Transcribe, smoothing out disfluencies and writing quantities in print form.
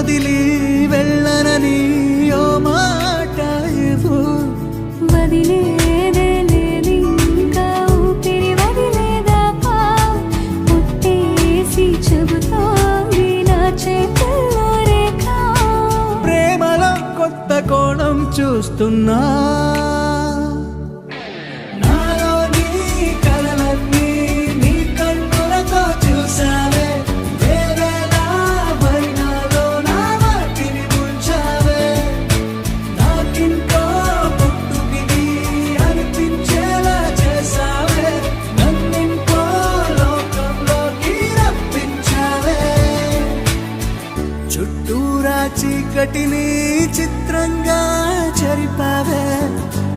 వదిలి వెళ్ళనని ఓ మాట ఇవ్వు. వదిలేదే లేదు ఇంకా ఊపిరి వదిలేదాకా పుట్టేసి చెబుతోంది నా చేతుల్లో రేఖ. ప్రేమలో కొత్త కోణం చూస్తున్నా, నాలో నీ కలలన్నీ నీ కన్నులతో చూసావే. వేరేలా వైనాలో నా వాటిని ముంచావే. నాకింకో పుట్టుకిది అనిపించేలా చేసావే. నన్నింకో లోకంలోకి రప్పించావే. చుట్టూరా చీకటిని